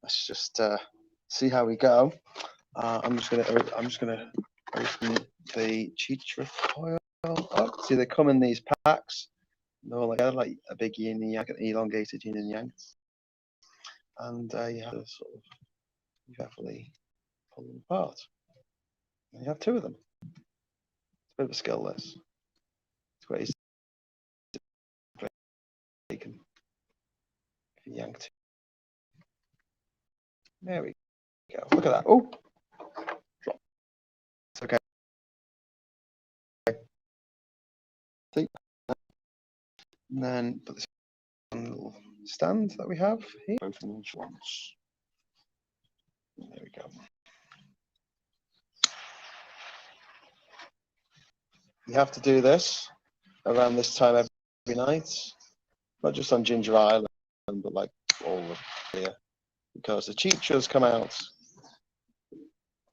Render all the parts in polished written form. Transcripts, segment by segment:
let's just see how we go. I'm just gonna open the Jinja foil up. See, they come in these packs. They're all like a big yin and yang, an elongated yin and yang, and you have to sort of carefully pull them apart. And you have two of them. It's a bit of a skill, this. It's quite easy to break. You can yank two. There we go. Look at that. Oh, drop. It's okay. See? And then put this on the little stand that we have here. Both in each once. There we go. You have to do this around this time every night, not just on Jinja Island, but like all of here, because the teachers come out.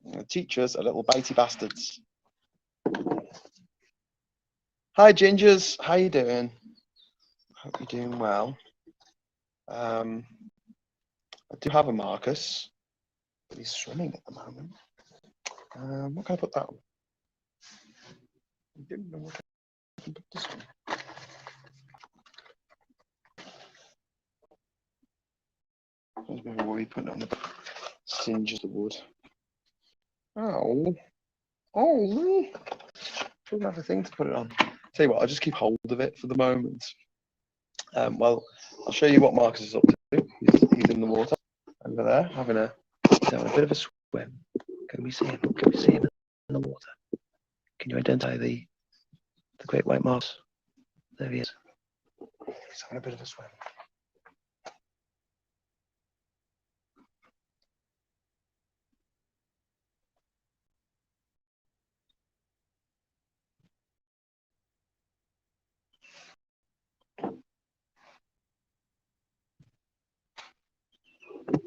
The teachers are little bitey bastards. Hi Gingers, how you doing? Hope you're doing well. I do have a Marcus, but he's swimming at the moment. What can I put that on? I didn't know what I can put this on. Maybe we put it on the singes the wood. Oh, doesn't have a thing to put it on. Tell you what, I'll just keep hold of it for the moment. Well, I'll show you what Marcus is up to. He's in the water over there, having a bit of a swim. Can we see him? Can we see him in the water? Can you identify the great white mouse? There he is. He's having a bit of a swim.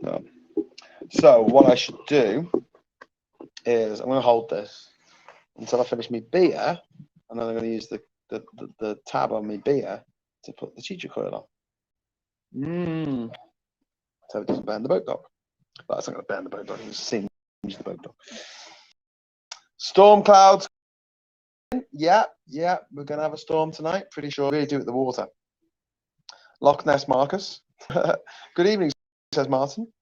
No. So what I should do is I'm going to hold this until I finish my beer, and then I'm going to use the tab on my beer to put the Jinja coil on. So it doesn't burn the boat dog. Well, it's not going to burn the boat dog, it's singe the boat dog. Storm clouds. Yeah, we're going to have a storm tonight. Pretty sure. Really do it the water. Loch Ness Marcus. Good evening, says Martin.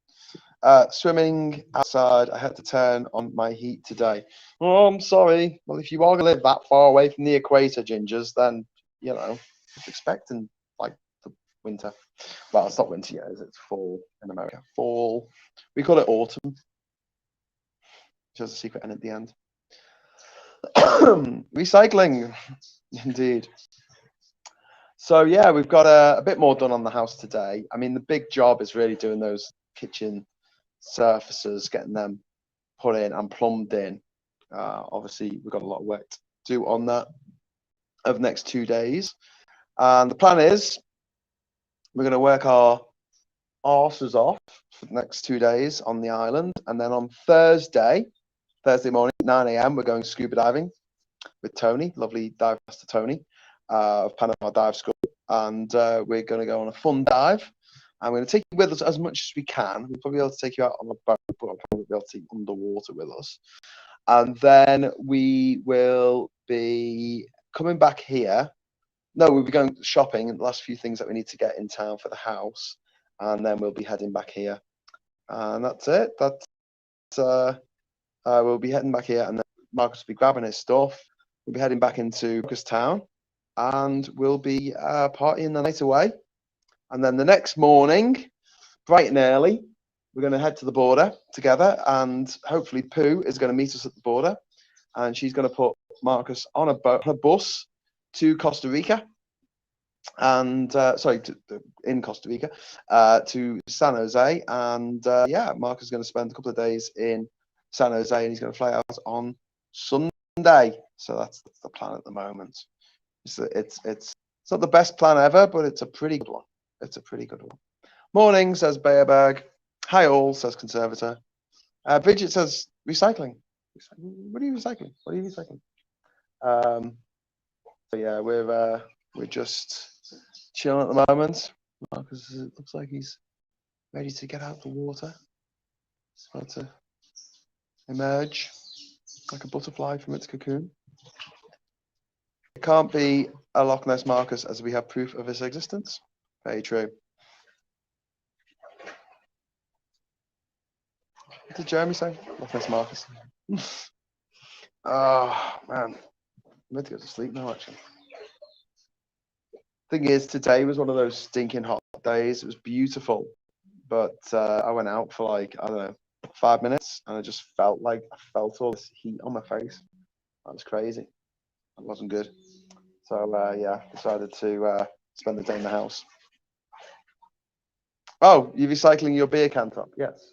Swimming outside. I had to turn on my heat today. Oh, I'm sorry. Well, if you are going to live that far away from the equator, Gingers, then, you know, it's expecting like the winter. Well, it's not winter yet, is it? It's fall in America. Fall. We call it autumn. Which has a secret N at the end. Recycling, indeed. So yeah, we've got a bit more done on the house today. I mean, the big job is really doing those kitchen surfaces, getting them put in and plumbed in. Obviously, we've got a lot of work to do on that over the next 2 days. And the plan is we're going to work our arses off for the next 2 days on the island. And then on Thursday morning, 9 a.m., we're going scuba diving with Tony, lovely dive master Tony of Panama Dive School. And we're going to go on a fun dive. I'm going to take you with us as much as we can. We'll probably be able to take you out on a boat, but I'll probably be able to take you underwater with us. And then we will be coming back here. No, we'll be going shopping and the last few things that we need to get in town for the house. And then we'll be heading back here. And that's it. We'll be heading back here, and then Marcus will be grabbing his stuff. We'll be heading back into Town, and we'll be partying the night away. And then the next morning, bright and early, we're going to head to the border together, and hopefully Pooh is going to meet us at the border, and she's going to put Marcus on a bus to Costa Rica, and in Costa Rica, to San Jose, and yeah, Marcus is going to spend a couple of days in San Jose, and he's going to fly out on Sunday. So that's the plan at the moment. It's not the best plan ever, but it's a pretty good one. It's a pretty good one. Morning, says Bayerberg. Hi all, says Conservator. Bridget says recycling. What are you recycling? What are you recycling? So yeah, we're just chilling at the moment. Marcus, it looks like he's ready to get out the water. It's about to emerge like a butterfly from its cocoon. It can't be a Loch Ness Marcus as we have proof of its existence. Very true. What did Jeremy say? Loch Ness Marcus. Oh, man. I'm meant to go to sleep now, actually. Thing is, today was one of those stinking hot days. It was beautiful, but I went out for like, I don't know, 5 minutes, and I just felt like I felt all this heat on my face. That was crazy. That wasn't good. So yeah, decided to spend the day in the house. Oh, you're recycling your beer can top? Yes.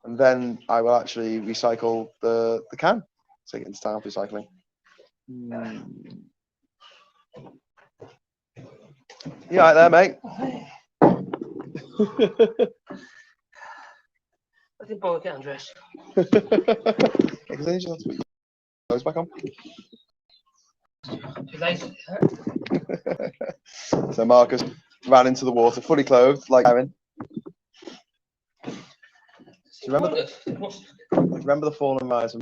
And then I will actually recycle the can. Take it into town for recycling. You right there, mate? I didn't bother getting dressed. Because then you just have to put your clothes back on. Too lazy. So Marcus ran into the water, fully clothed, like Aaron. Do you remember the fall and rise of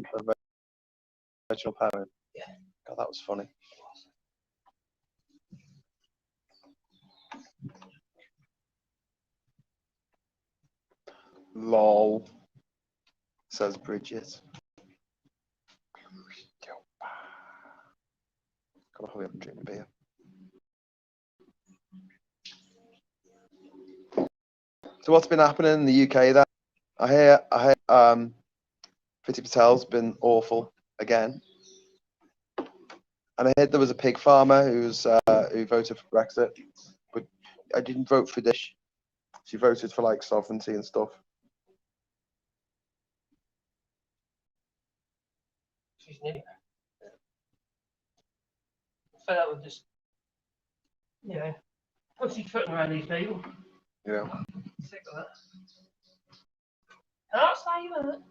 original Parley? Yeah. God, that was funny. Lol, says Bridget. God, I hope we haven't drinking beer. So what's been happening in the UK then? I hear Priti Patel's been awful again. And I heard there was a pig farmer who voted for Brexit, but I didn't vote for this. She voted for like sovereignty and stuff. She's an idiot. Fed up with just, you know, pussyfooting around these people. Yeah. Sick of that. Can't say that.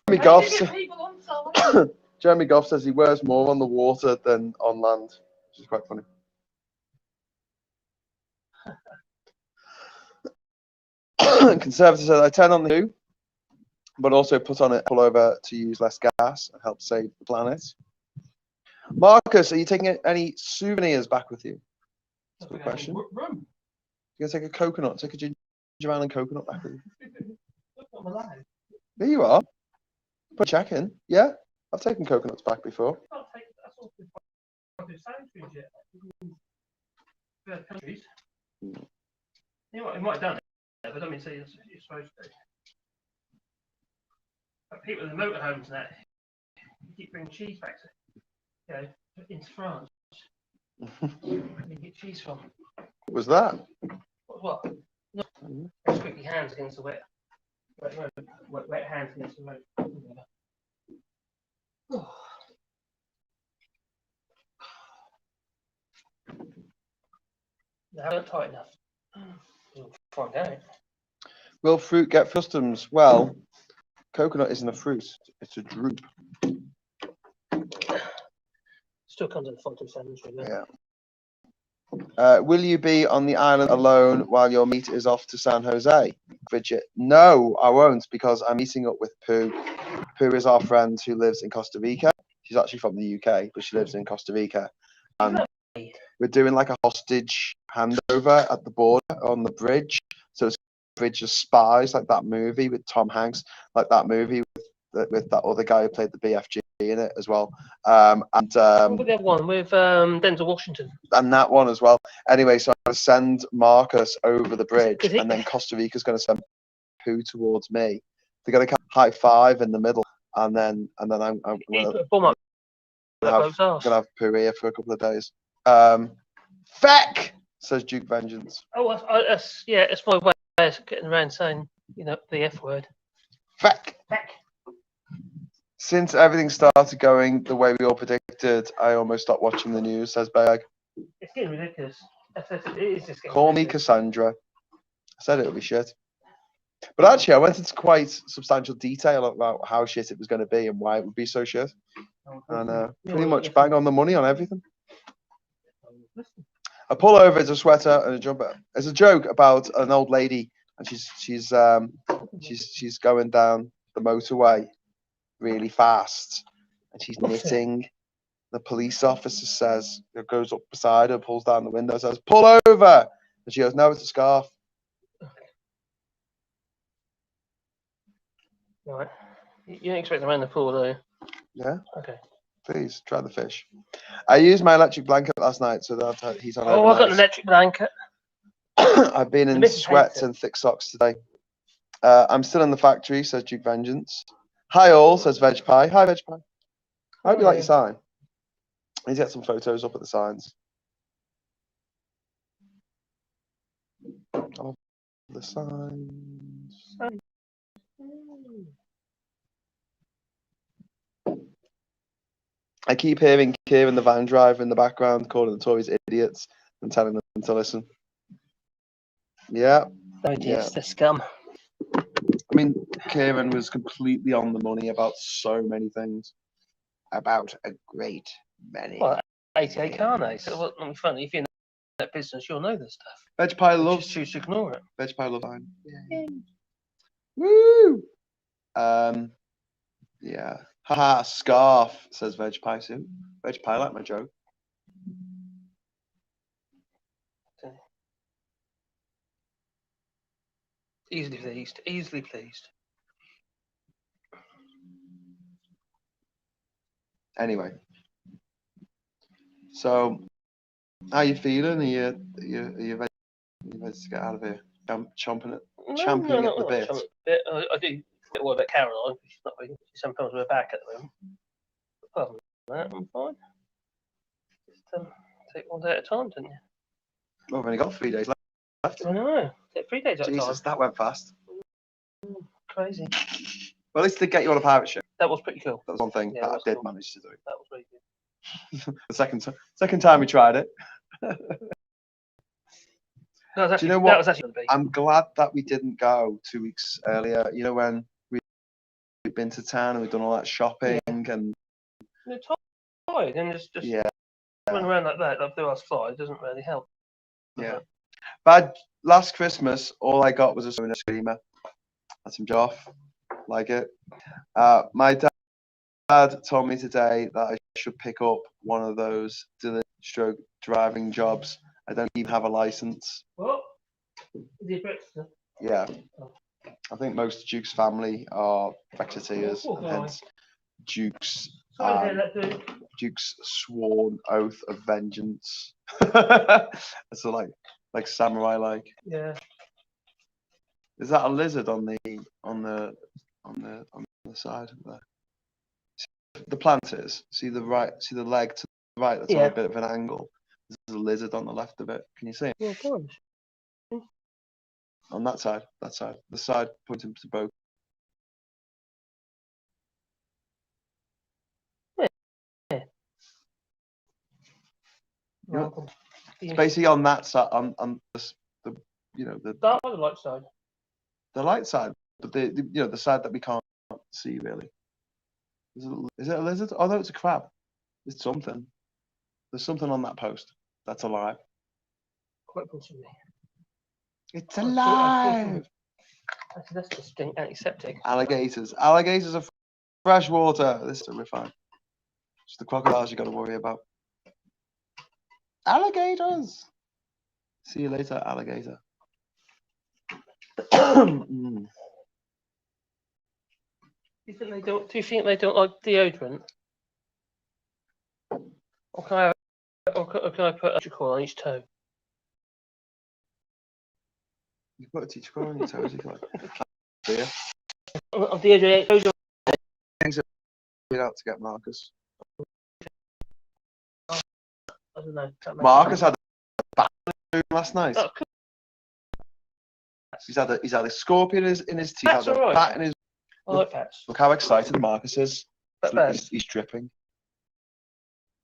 Jeremy Goff, Jeremy Goff says he wears more on the water than on land, which is quite funny. Conservatives said I turn on the heat, but also put on it pullover to use less gas and help save the planet. Marcus, are you taking any souvenirs back with you? That's a good question. You're gonna take a coconut, take a ginger ale and coconut back with you. There you are. Put check in. Yeah, I've taken coconuts back before. You know what, it might have done it, but I don't mean to say you're supposed to. But people in the motorhomes and that, you keep bringing cheese back to, you know, into France. Where do you get cheese from? What was that? What? No. Squeaky hands against the wet hands against the road. They haven't tight enough. You'll find out. Will fruit get customs? Well, coconut isn't a fruit, it's a drupe. Still comes in the photo sandwich, really. Yeah. Will you be on the island alone while your meet is off to San Jose? Bridget, no, I won't, because I'm meeting up with Pooh. Pooh is our friend who lives in Costa Rica. She's actually from the UK, but she lives in Costa Rica. We're doing like a hostage handover at the border on the bridge. So it's a bridge of spies, like that movie with Tom Hanks, like that movie with that other guy who played the BFG in it as well. With the other one with Denzel Washington. And that one as well. Anyway, so I'm going to send Marcus over the bridge, and then Costa Rica's going to send Pooh towards me. They're going to high five in the middle, and then I'm going to have Pooh here for a couple of days. Feck, says Duke Vengeance. Oh, it's my way of getting around saying, you know, the F word. Feck. Feck. Since everything started going the way we all predicted, I almost stopped watching the news, says Bag. It's getting ridiculous. It is just Call me Cassandra. I said it would be shit. But actually, I went into quite substantial detail about how shit it was going to be and why it would be so shit. And pretty much bang on the money on everything. A pullover is a sweater and a jumper. There's a joke about an old lady and she's going down the motorway really fast, and she's knitting. The police officer goes up beside her, pulls down the window, says, "Pull over!" And she goes, "No, it's a scarf." Right. You don't expect them around the pool, do you? Yeah. Okay. Please try the fish. I used my electric blanket last night, so that he's on. Oh, I've got an electric blanket. I've been in sweats and thick socks today. I'm still in the factory, says Duke Vengeance. Hi all, says Veg Pie. Hi Veg Pie. I hope you like your sign. I need to get some photos up at the signs. Of the signs. I keep hearing Kieran the van driver in the background calling the Tories idiots and telling them to listen. Yeah. Idiots, they're scum. I mean, Kieran was completely on the money about so many things. About a great many. Well, 88 car now, so it wasn't funny. If you're in that business, you'll know this stuff. Veg Pie loves. Just choose to ignore it. Veg Pie loves fine. Yeah. Woo! Yeah. Haha, scarf, says Veg Pie soon. Veg Pie like my joke. Easily pleased. Easily pleased. Anyway. So, how you feeling? Are you ready to get out of here? Championing at the bit. I do get worried about Caroline, because she's not really, she's sometimes we're back at the moment. But apart from that, I'm fine. Just take one day at a time, didn't you? Well, we've only got 3 days left. I know. Take 3 days at a time. Jesus, that went fast. Crazy. Well, at least to get you on a pirate ship. That was pretty cool. That was one thing that I did manage to do. That was really good. The second time we tried it. No, do you know what? I'm glad that we didn't go 2 weeks earlier. You know, when we've been to town and we've done all that shopping and. You're tired, and just running around like that up the last flight doesn't really help. Yeah. But last Christmas, all I got was a screamer. That's some off. Like it. My dad told me today that I should pick up one of those delivery driving jobs. I don't even have a license. What? Is he a Brexiter? Yeah. I think most Duke's family are Brexiteers, and hence Duke's sworn oath of vengeance. It's like samurai like. Yeah. Is that a lizard on the side there? The planters. See the leg to the right that's on a bit of an angle. There's a lizard on the left of it. Can you see it? Yeah, of course. On that side, the side pointing to both. Yeah. Right. It's basically on that side, on the dark or the light side. The light side, but the side that we can't see really. Is it a lizard? Oh no, it's a crab. It's something. There's something on that post that's alive. Quite possibly. It's alive. That's just antiseptic. Alligators are fresh water. This is refined. It's the crocodiles you got to worry about. Alligators. See you later, alligator. Do you think they don't like deodorant? Or can I put a teacher on each toe? You put a teacher on your toes, you can like. On deodorant. Out to get Marcus. I don't know. Marcus had a bathroom last night. Oh, cool. He's had a scorpion in his teeth. That's had a right. bat in his. I like bats. Look how excited Marcus is. He's dripping.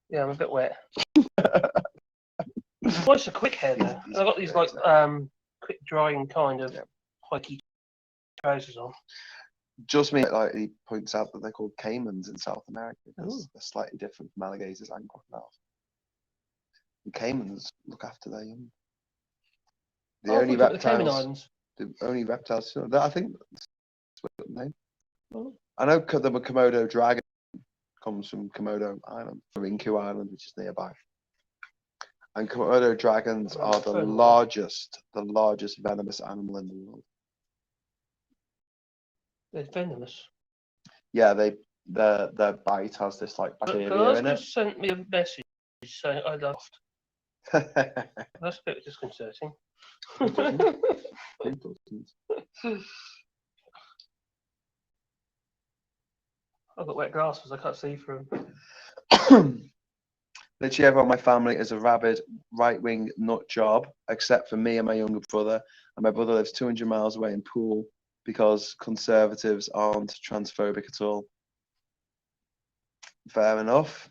Yeah, I'm a bit wet. Well, it's a quick hair though. I've got these like quick drying kind of hikey trousers on. Just me, like he points out that they're called caimans in South America because they're slightly different from alligators and crocodiles. And caimans look after their young. The only reptiles. The only reptiles. I think that's the name. Oh. I know the Komodo dragon comes from Komodo Island, from Inku Island, which is nearby. And Komodo dragons are the largest venomous animal in the world. They're venomous. Yeah, their bite has this like bacteria in it. Sent me a message saying I laughed. That's a bit disconcerting. Who doesn't? Who doesn't? I've got wet glasses, I can't see through Literally everyone in my family is a rabid right-wing nut job, except for me and my younger brother. And my brother lives 200 miles away in Poole because conservatives aren't transphobic at all. Fair enough.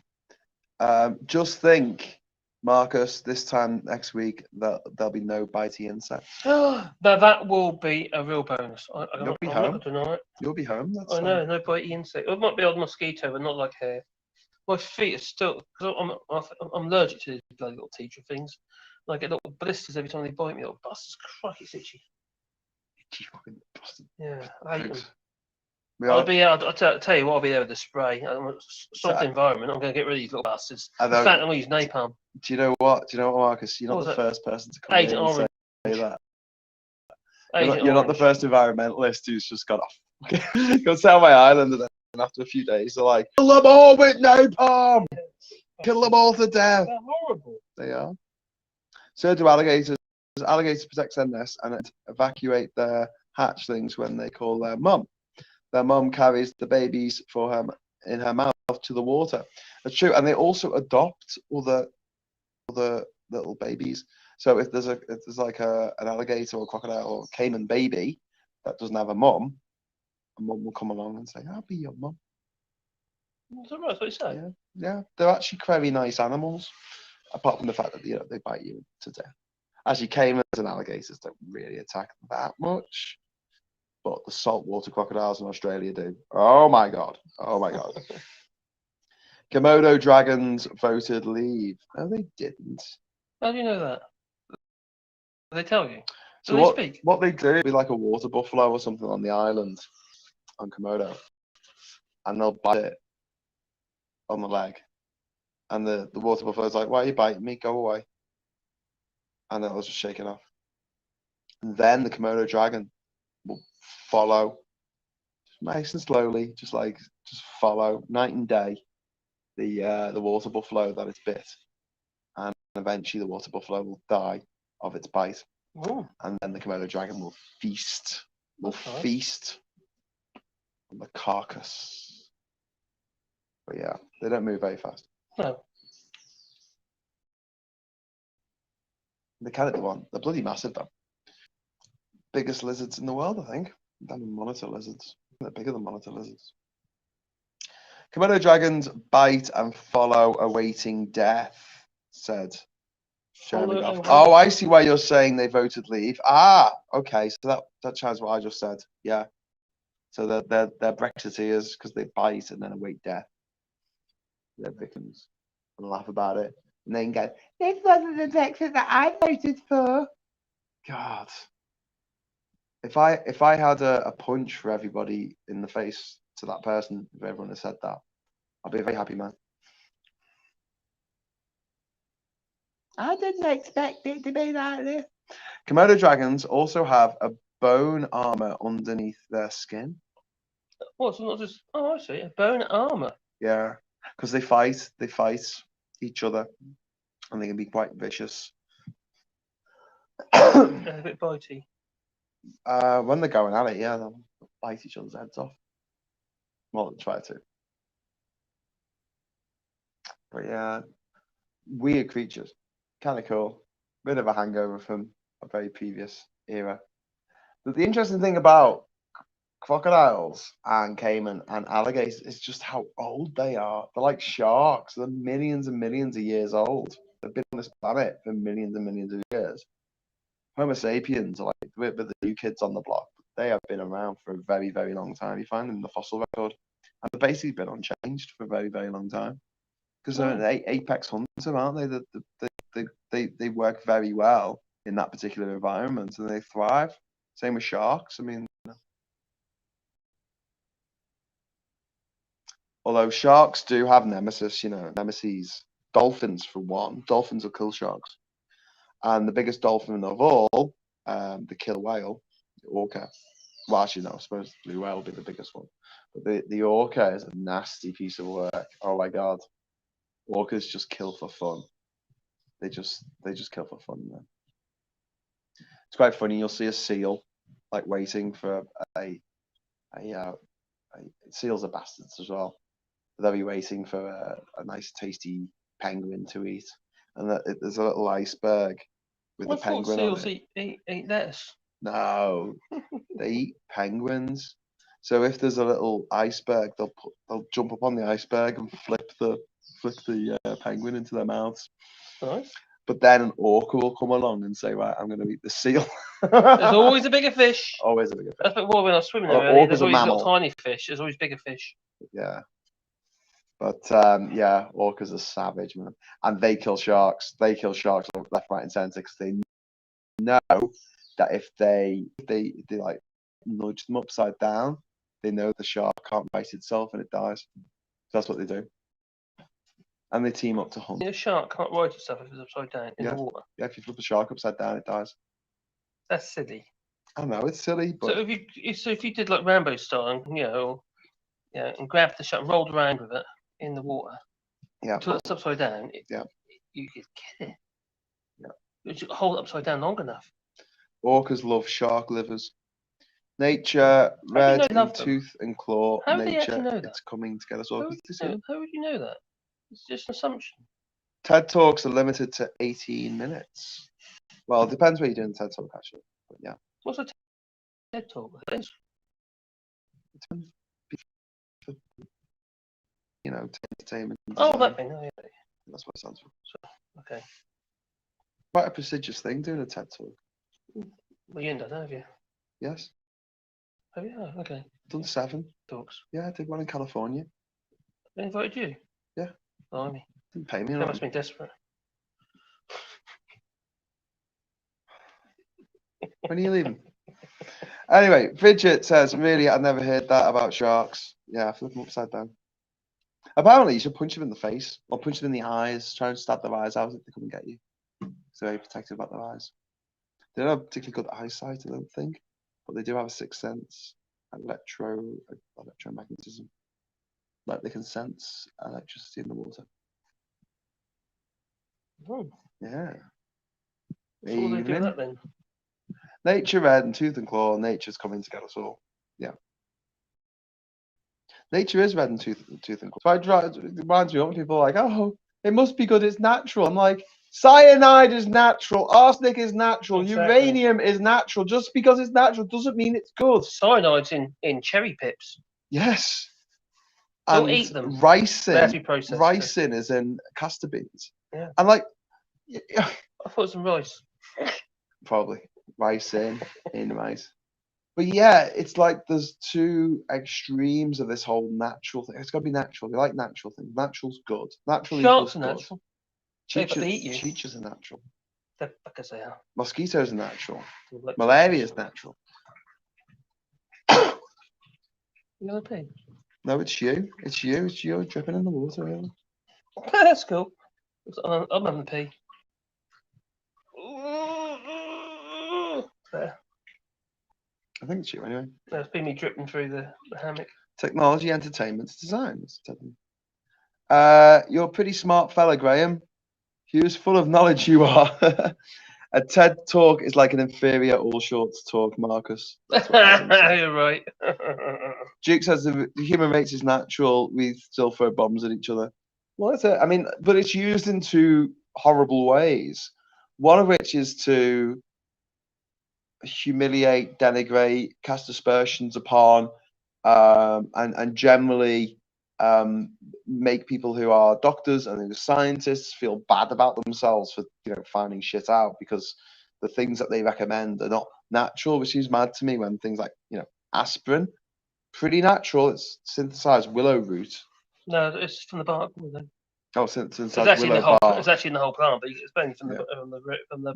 Just think, Marcus, this time next week that there'll be no bitey insects. Now that will be a real bonus. I'm not going to deny it. You'll be home. That's I know, no bitey insect. It might be odd mosquito, but not like hair. My feet are still, because I'm allergic to these bloody little teacher things. And I get little blisters every time they bite me. Little bastards, crikey, it's itchy. Itchy fucking bastard. Yeah, I hate them. I'll tell you what, I'll be there with the spray. Soft environment. I'm going to get rid of these little bastards. In fact, I'm going to use napalm. Do you know what, Marcus? You're not the first person to come here and say that. You're not the first environmentalist who's just got off. Go sell my island, and then after a few days, they're like, kill them all with napalm! Kill them all to death. They're horrible. They are. So do alligators. Alligators protect their nests and evacuate their hatchlings when they call their mum. Their mum carries the babies in her mouth to the water. That's true, and they also adopt other little babies. So if there's like an alligator or a crocodile or a caiman baby that doesn't have a mum will come along and say, "I'll be your mum." Is that right? That's what you say? Yeah, they're actually very nice animals, apart from the fact that they bite you to death. Actually, caimans and alligators don't really attack that much, but the saltwater crocodiles in Australia do. Oh my god! Oh my god! Komodo dragons voted leave. No, they didn't. How do you know that? They tell you. So what they do be like a water buffalo or something on the island on Komodo, and they'll bite it on the leg, and the water buffalo's like, "Why are you biting me? Go away!" And then it'll just shake it off. And then the Komodo dragon will follow, nice and slowly, just follow night and day the water buffalo that it's bit, and eventually the water buffalo will die of its bite. Ooh. And then the Komodo dragon will feast. Feast on the carcass. But yeah, they don't move very fast. No. They can do one. They're bloody massive though. Biggest lizards in the world, I think. Than monitor lizards. They're bigger than monitor lizards. Komodo dragons bite and follow awaiting death, said Jeremy Goff. Oh, I see why you're saying they voted leave. Ah, okay. So that chimes what I just said. Yeah. So they're Brexiteers because they bite and then await death. They're victims and laugh about it. And then go, this wasn't the Brexit that I voted for. God. If I had a punch for everybody in the face to that person, if everyone had said that, I'd be a very happy man. I didn't expect it to be like this. Komodo dragons also have a bone armor underneath their skin. What? So not just? Oh, I see. A bone armor. Yeah, because they fight each other, and they can be quite vicious. A bit bitey. When they're going at it, yeah, they'll bite each other's heads off. Well, they try to. But yeah, weird creatures. Kind of cool. Bit of a hangover from a very previous era. But the interesting thing about crocodiles and caiman and alligators is just how old they are. They're like sharks. They're millions and millions of years old. They've been on this planet for millions and millions of years. Homo sapiens are like with the new kids on the block. They have been around for a very, very long time. You find them in the fossil record. And they've basically been unchanged for a very, very long time. Because they're an apex hunter, aren't they? They work very well in that particular environment and they thrive. Same with sharks. I mean, although sharks do have nemesis, nemesis. Dolphins, for one. Dolphins will kill sharks. And the biggest dolphin of all, the killer whale, the orca. Well, actually, no, I suppose the blue whale will be the biggest one. But the orca is a nasty piece of work. Oh my god. Orcas just kill for fun. They just kill for fun, man. It's quite funny. You'll see a seal like waiting for a seals are bastards as well. They'll be waiting for a nice tasty penguin to eat, and there's a little iceberg with the penguin on it. Eat lettuce. No, they eat penguins. So if there's a little iceberg, they'll jump up on the iceberg and flip the penguin into their mouths. Nice. But then an orca will come along and say, right, I'm going to eat the seal. There's always a bigger fish. Always a bigger fish. That's what when I was swimming Well, there earlier, orca's there's a always mammal. little tiny fish. There's always bigger fish. Yeah. But yeah, orcas are savage, man. And they kill sharks. They kill sharks left, right, and centre because they know that if they like nudge them upside down, they know the shark can't bite itself and it dies. So that's what they do. And they team up to hunt. A shark can't right itself if it's upside down in the water. Yeah, if you flip a shark upside down, it dies. That's silly. I know it's silly, but So if you did like Rambo style, and grabbed the shark and rolled around with it in the water, until it's upside down, you could kill it. Yeah. You should hold it upside down long enough. Orcas love shark livers. Nature, red in tooth and claw. How do you Nature, actually know that? it's coming to get us all. How would you know that? It's just an assumption. TED Talks are limited to 18 minutes. Well, it depends what you're doing TED Talk, actually. But yeah. What's a TED Talk? Entertainment. Oh, that thing. Oh, yeah. That's what it stands for. Okay. Quite a prestigious thing doing a TED Talk. Well, you ain't done that, have you? Yes. Oh, yeah. Okay. Done 7 talks. Yeah, I did one in California. They invited you? Yeah. Blimey. Didn't pay me. They must have been desperate. When are you leaving? Anyway, Bridget says, really, I've never heard that about sharks. Yeah, flip them upside down. Apparently, you should punch them in the face or punch them in the eyes, try and stab their eyes out if they come and get you. So they're very protective about their eyes. They don't have particularly good eyesight, I don't think, but they do have a sixth sense, electromagnetism. Like they can sense electricity in the water. Oh. Yeah. So what do they do with that then? Nature, red and tooth and claw. Nature's coming to get us all. Yeah. Nature is red and tooth and claw. So it reminds me of people are like, oh, it must be good. It's natural. I'm like, cyanide is natural. Arsenic is natural. Exactly. Uranium is natural. Just because it's natural doesn't mean it's good. Cyanide's in cherry pips. Yes. Don't And eat them. ricin is in castor beans. Yeah. And like, I thought it was some rice. Probably ricin in rice. But yeah, it's like there's two extremes of this whole natural thing. It's got to be natural. We like natural things. Natural's good. Natural Sharks are good. natural. Cheetahs are natural. They're because they are. Mosquitoes are natural. Like Malaria is natural. You gonna pee? No, it's you. It's you. It's you dripping in the water. Really. That's cool. I'm having a pee. There. I think it's you anyway. That's been me dripping through the hammock. Technology, entertainment, design. You're a pretty smart fella, Graham. Hugh's full of knowledge you are. A TED Talk is like an inferior All Shorts talk, Marcus. You're right. Duke says the human race is natural. We still throw bombs at each other. Well, that's it. I mean, but it's used in two horrible ways. One of which is to humiliate, denigrate, cast aspersions upon, and generally make people who are doctors and who are scientists feel bad about themselves for finding shit out because the things that they recommend are not natural, which seems mad to me when things like aspirin, pretty natural. It's synthesized willow root. No, it's from the bark. Oh, synthesized willow bark. It's actually in the whole plant, but it's only from the bark.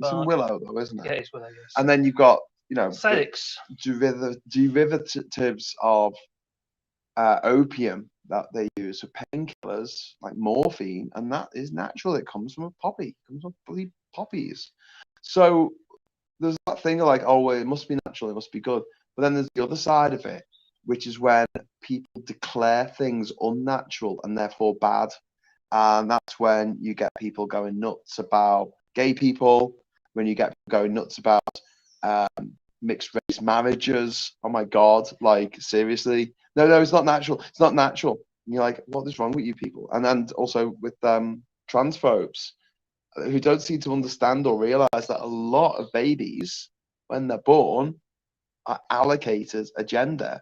It's in willow though, isn't it? Yeah, it's willow. Yes. And then you've got Aesthetics. derivatives of opium that they use for painkillers like morphine, and that is natural. It comes from a poppy. It comes from bloody poppies. So there's that thing of like, oh, well, it must be natural, it must be good. But then there's the other side of it, which is when people declare things unnatural and therefore bad. And that's when you get people going nuts about gay people, when you get people going nuts about mixed race marriages. Oh my God, like seriously. No, it's not natural. It's not natural. And you're like, what is wrong with you people? And also with transphobes who don't seem to understand or realize that a lot of babies, when they're born, are allocated a gender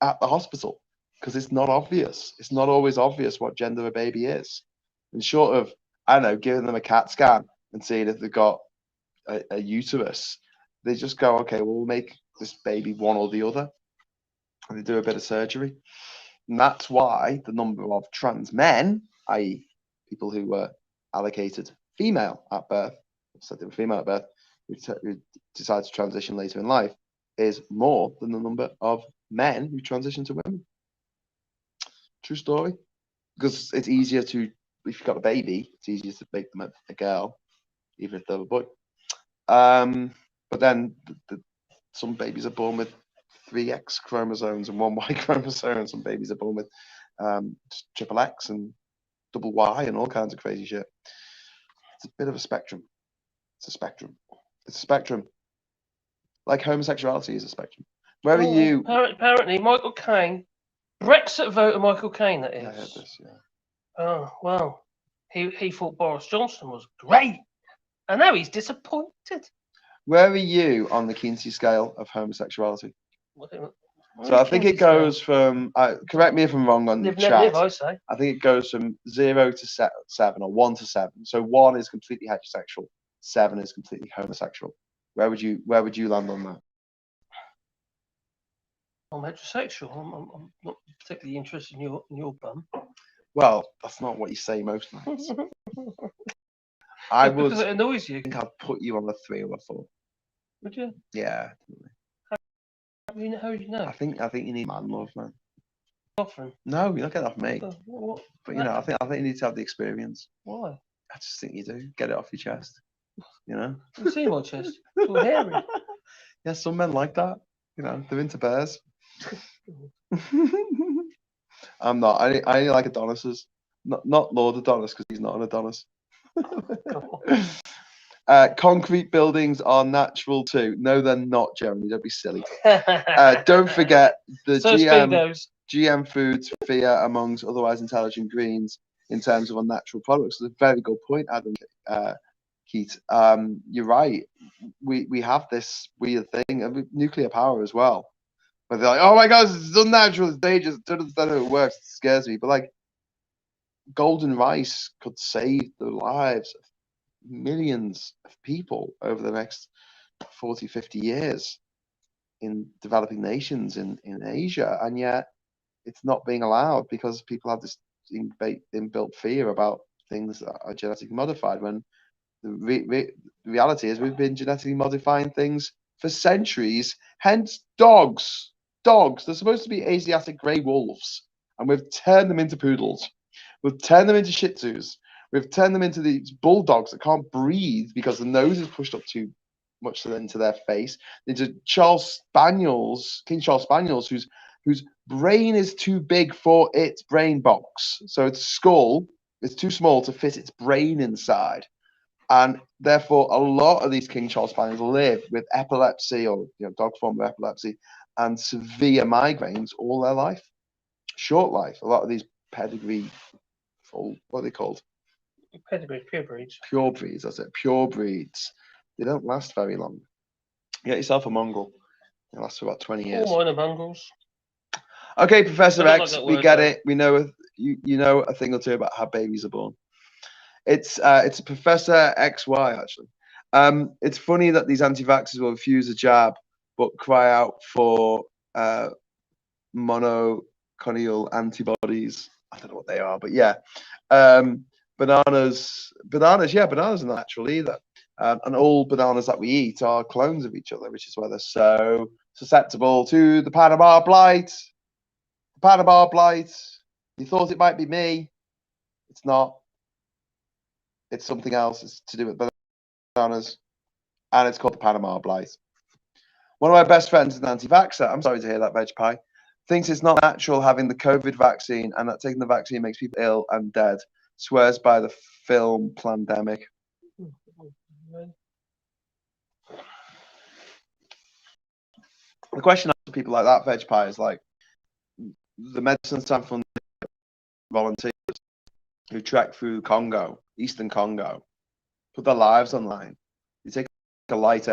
at the hospital because it's not obvious. It's not always obvious what gender a baby is. And short of, I don't know, giving them a CAT scan and seeing if they've got a uterus, they just go, okay, well, we'll make this baby one or the other. And they do a bit of surgery. And that's why the number of trans men, i.e., people who were allocated female at birth, said they were female at birth, who decide to transition later in life, is more than the number of men who transition to women. True story. Because it's easier to, if you've got a baby, it's easier to make them a girl, even if they're a boy. But then some babies are born with 3 X chromosomes and 1 Y chromosome. Some babies are born with triple X and double Y and all kinds of crazy shit. It's a bit of a spectrum. It's a spectrum. It's a spectrum. Like homosexuality is a spectrum. Where are you? Apparently, Michael Caine, Brexit voter Michael Caine, that is. I heard this, yeah. Oh, well, he thought Boris Johnson was great, and now he's disappointed. Where are you on the Kinsey scale of homosexuality? So I think it goes from, correct me if I'm wrong on the chat. Live, I say. I think it goes from 0 to 7 or 1 to 7. So 1 is completely heterosexual, 7 is completely homosexual. Where would you land on that? I'm heterosexual. I'm not particularly interested in your bum. Well, that's not what you say most nights. I would. Because it annoys you. I think I'd put you on the 3 or a 4. Would you? Yeah. How do you know? I think you need man love, man. Offering. No, you're not getting off me. What? But I think you need to have the experience. Why? I just think you do. Get it off your chest. You see my chest? It's all hairy. Yeah, some men like that. They're into bears. I'm not. I only like Adonises. Not Lord Adonis, because he's not an Adonis. Concrete buildings are natural too. No, they're not, Jeremy. Don't be silly. Don't forget the GM foods fear amongst otherwise intelligent greens in terms of unnatural products. It's a very good point, Adam Keith. You're right. We have this weird thing, and nuclear power as well. But they're like, oh my God, it's unnatural, it's dangerous. Don't understand how it works. It scares me. But like, golden rice could save the lives of millions of people over the next 40, 50 years in developing nations in Asia, and yet it's not being allowed because people have this inbuilt fear about things that are genetically modified, when the reality is we've been genetically modifying things for centuries. Hence dogs. They're supposed to be Asiatic grey wolves, and we've turned them into poodles. We've turned them into Shih Tzus. We've turned them into these bulldogs that can't breathe because the nose is pushed up too much into their face. Into King Charles Spaniels, whose brain is too big for its brain box. So its skull is too small to fit its brain inside. And therefore, a lot of these King Charles Spaniels live with epilepsy or dog form of epilepsy and severe migraines all their life. Short life. A lot of these pedigree, what are they called? Pedigree, pure breeds. Pure breeds, that's it. Pure breeds. They don't last very long. Get yourself a mongrel. It lasts for about 20 years. All mine are mongrels. Okay, Professor X, we get it. We know you know a thing or two about how babies are born. It's Professor XY actually. It's funny that these anti-vaxxers will refuse a jab but cry out for monoclonal antibodies. I don't know what they are, but yeah. Bananas are not natural either. And all bananas that we eat are clones of each other, which is why they're so susceptible to the Panama blight. The Panama blight. You thought it might be me. It's not. It's something else. It's to do with bananas. And it's called the Panama blight. One of my best friends is an anti-vaxxer. I'm sorry to hear that, Veg Pie. Thinks it's not natural having the COVID vaccine and that taking the vaccine makes people ill and dead. Swears by the film Plandemic. The question to people like that, Veg Pie, is like the Medicine Sans Frontières volunteers who trek through Congo, Eastern Congo, put their lives on line. You take a light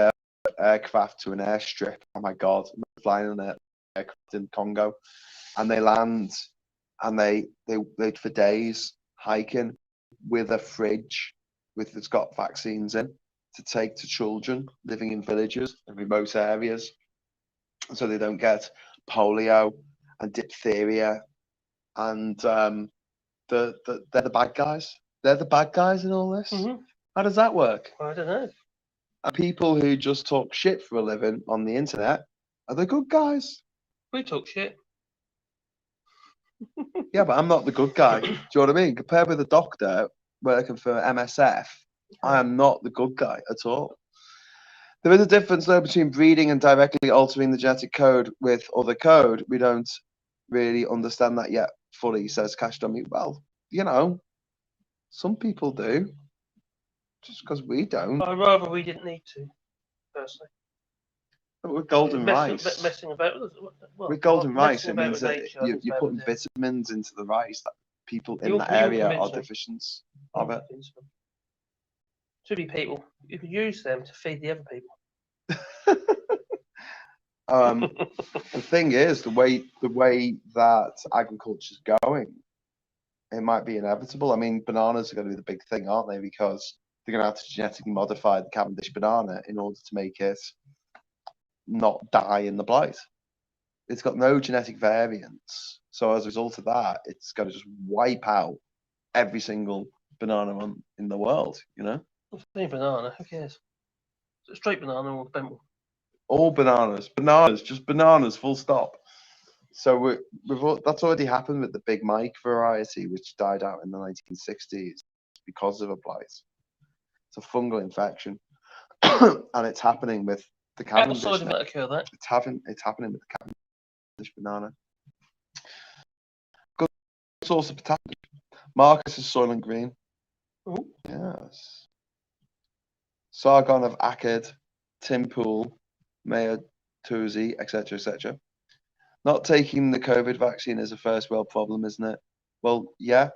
aircraft to an airstrip. Oh my God, I'm flying an aircraft in Congo, and they land, and they for days hiking with a fridge with it's got vaccines in to take to children living in villages and remote areas, so they don't get polio and diphtheria, and they're the bad guys. They're the bad guys in all this. Mm-hmm. How does that work? I don't know. And people who just talk shit for a living on the internet are the good guys. We talk shit. Yeah, but I'm not the good guy. Do you know what I mean? Compared with a doctor working for MSF, I am not the good guy at all. There is a difference, though, between breeding and directly altering the genetic code with other code. We don't really understand that yet fully, says Cash Dummy. Well, you know, some people do. Just because we don't. I'd rather we didn't need to, personally. But with golden rice. Messing about with With golden rice, messing it about means with that nature, I think you're it's putting bad idea. vitamins into the rice that people in You that wouldn't area are convince me. deficient of it. Should be people. You can use them to feed the other people. The thing is, the way that agriculture's going, it might be inevitable. I mean, bananas are going to be the big thing, aren't they? Because they're going to have to genetically modify the Cavendish banana in order to make it not die in the blight. It's got no genetic variants, so as a result of that, it's going to just wipe out every single banana in the world. You know, Any banana, who cares? Is it straight banana or bent one? all bananas, just bananas, full stop. So that's already happened with the Big Mike variety, which died out in the 1960s because of a blight. It's a fungal infection, and it's happening with the Cavendish. Apple cider might occur that. It's happening with the Cavendish banana. Good source of potassium. Marcus is Soylent Green. Ooh. Yes. Sargon of Akkad, Tim Pool, Mayor Tuzi, etc., etc. Not taking the COVID vaccine is a first world problem, isn't it? Well, yeah.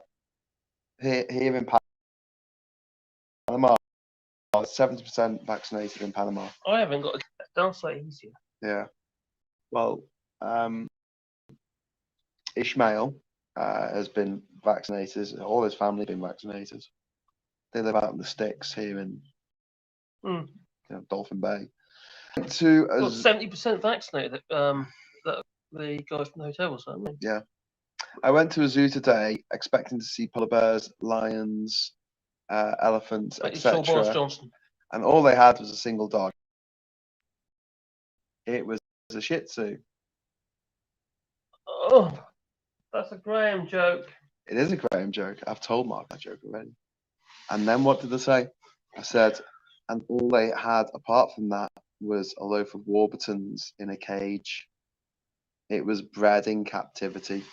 Here in Panama, 70% vaccinated in Panama. I haven't got a dance like easier. Yeah. Well, Ishmael has been vaccinated. All his family have been vaccinated. They live out in the sticks here in Dolphin Bay. To 70% vaccinated. That the guy from the hotel was, haven't they? Yeah. I went to a zoo today expecting to see polar bears, lions, elephants, etc. Boris Johnson. And all they had was a single dog. It was a Shih Tzu. Oh, that's a Graham joke. It is a Graham joke. I've told Mark that joke already. And then what did I say? I said, and all they had apart from that was a loaf of Warburtons in a cage. It was bred in captivity.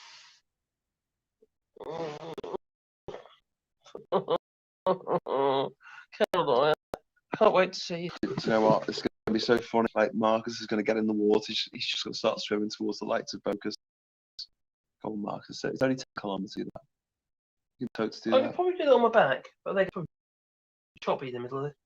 Can't wait to see. You know what? It's going to be so funny. Like Marcus is going to get in the water. He's just going to start swimming towards the lights of focus. Come on, Marcus. It's only 10 kilometers to do that. You can totally do I that. could probably do that on my back, but they could probably choppy in the middle of it.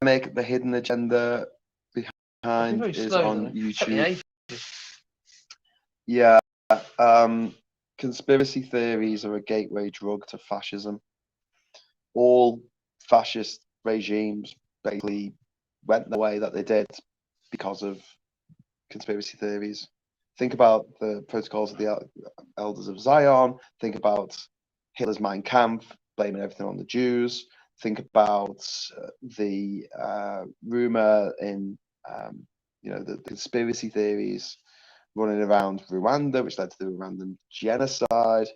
Make the hidden agenda behind is on YouTube. Yeah. Conspiracy theories are a gateway drug to fascism. All fascist regimes basically went the way that they did because of conspiracy theories. Think about the protocols of the Elders of Zion. Think about Hitler's Mein Kampf. blaming everything on the Jews. Think about the rumor in, the conspiracy theories running around Rwanda, which led to the Rwandan genocide.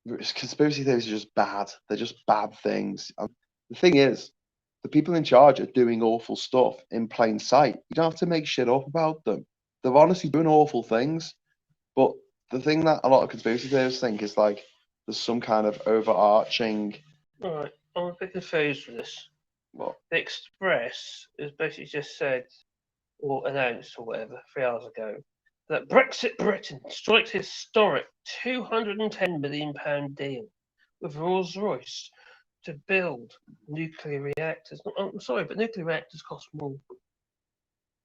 Conspiracy theories are just bad. They're just bad things. And the thing is, the people in charge are doing awful stuff in plain sight. You don't have to make shit up about them. They're honestly doing awful things. But the thing that a lot of conspiracy theorists think is like there's some kind of overarching. Right, I'm a bit confused with this. What? The Express has basically just said, or announced, or whatever, 3 hours ago, that Brexit Britain strikes historic £210 million deal with Rolls-Royce to build nuclear reactors. I'm sorry, but nuclear reactors cost more.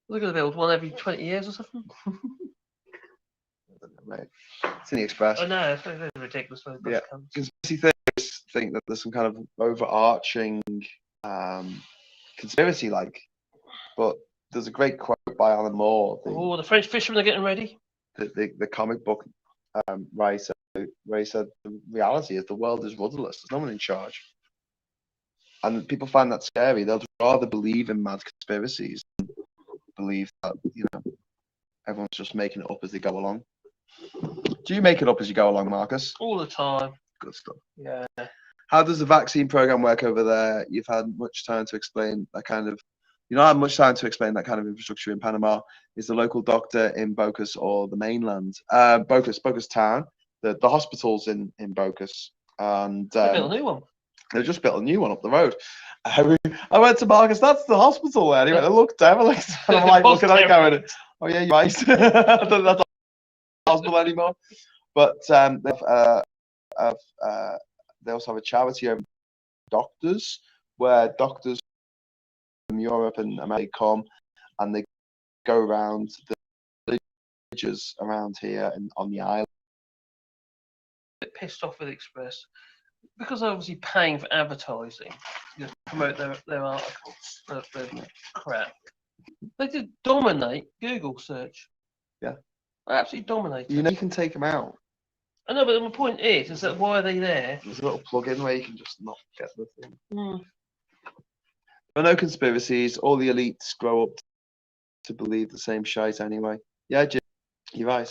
They're going to build one every 20 years or something. I don't know, mate. It's in the Express. I know, it's ridiculous. Yeah. Conspiracy theorists think that there's some kind of overarching conspiracy, but there's a great quote by Alan Moore, the French fishermen are getting ready. The comic book writer, where he said the reality is the world is rudderless. There's no one in charge, and people find that scary. They'll rather believe in mad conspiracies than believe that everyone's just making it up as they go along. Do you make it up as you go along, Marcus? All the time. Good stuff. Yeah. How does the vaccine program work over there? You've had much time to explain that kind of. You don't have much time to explain that kind of infrastructure in Panama. Is the local doctor in Bocas or the mainland? Bocas town. The hospital's in Bocas, and They built a new one. They just built a new one up the road. I went to Marcus. That's the hospital there. And he went, it looked devilish. And I'm like looking at it going, oh yeah, you're right. I don't think that's a hospital anymore. But they also have a charity over doctors, where doctors from Europe and America come and they go around the villages around here and on the island. A bit pissed off with Express because they're obviously paying for advertising to promote their articles, their crap. They did dominate Google search. Yeah. They absolutely dominated. You can take them out. I know, but my point is that why are they there? There's a little plug-in where you can just not get the thing. Mm. There are no conspiracies. All the elites grow up to believe the same shite anyway. Yeah, Jim, you're right.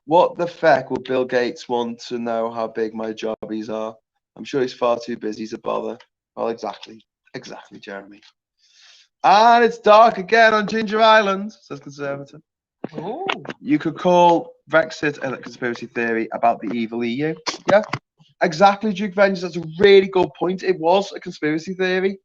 What the feck will Bill Gates want to know how big my jobbies are? I'm sure he's far too busy to bother. Well, exactly, Jeremy. And it's dark again on Jinja Island, says Conservative. Ooh. You could call Brexit a conspiracy theory about the evil EU. Yeah, exactly, Duke Vengeance. That's a really good point. It was a conspiracy theory.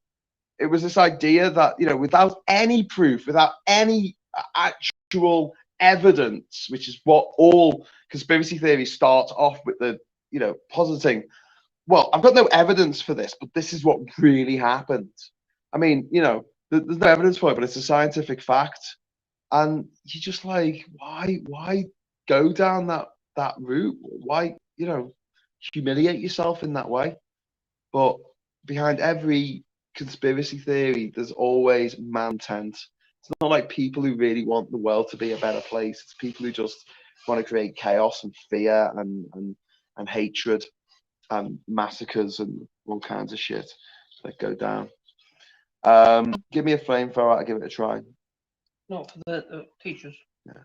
It was this idea that, without any proof, without any actual evidence, which is what all conspiracy theories start off with, positing, well, I've got no evidence for this, but this is what really happened. I mean, there's no evidence for it, but it's a scientific fact. And you're just like, why go down that route? Why, humiliate yourself in that way? But behind every conspiracy theory, there's always malcontent. It's not like people who really want the world to be a better place. It's people who just want to create chaos and fear and hatred and massacres and all kinds of shit that go down. Give me a flamethrower, I'll give it a try. Not for the teachers. Yeah.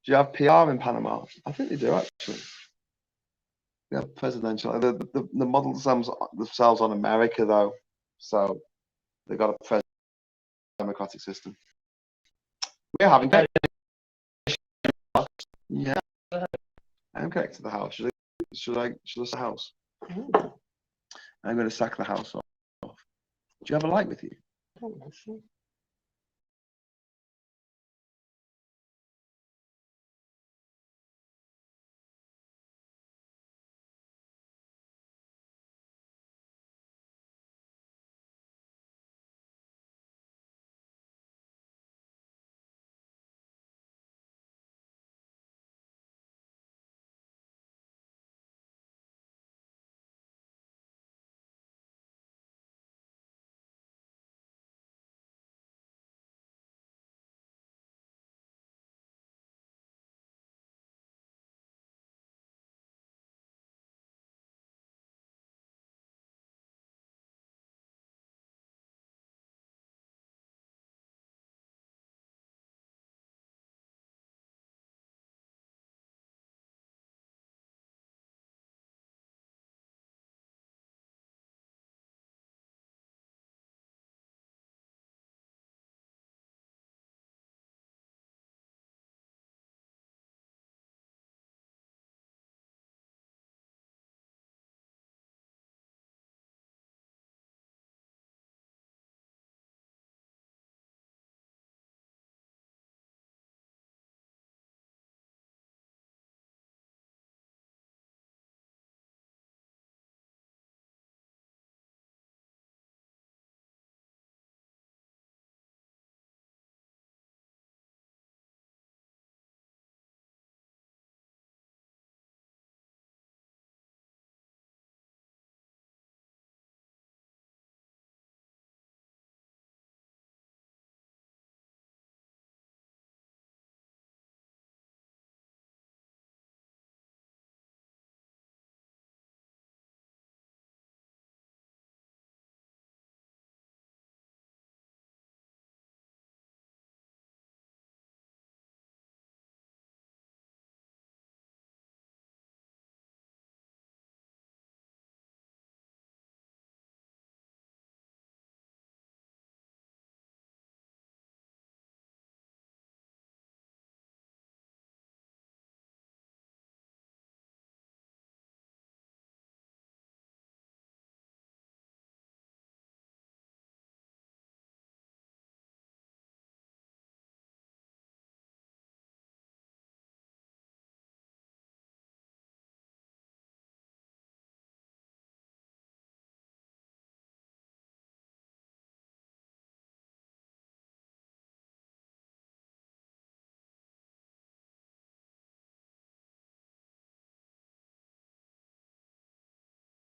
Do you have PR in Panama? I think they do, actually. Yeah, presidential. The model themselves on America, though. So they've got a democratic system. We're having. Yeah. I'm connected to the house. Should I the house? Ooh. I'm going to sack the house off. Do you have a light with you? Oh,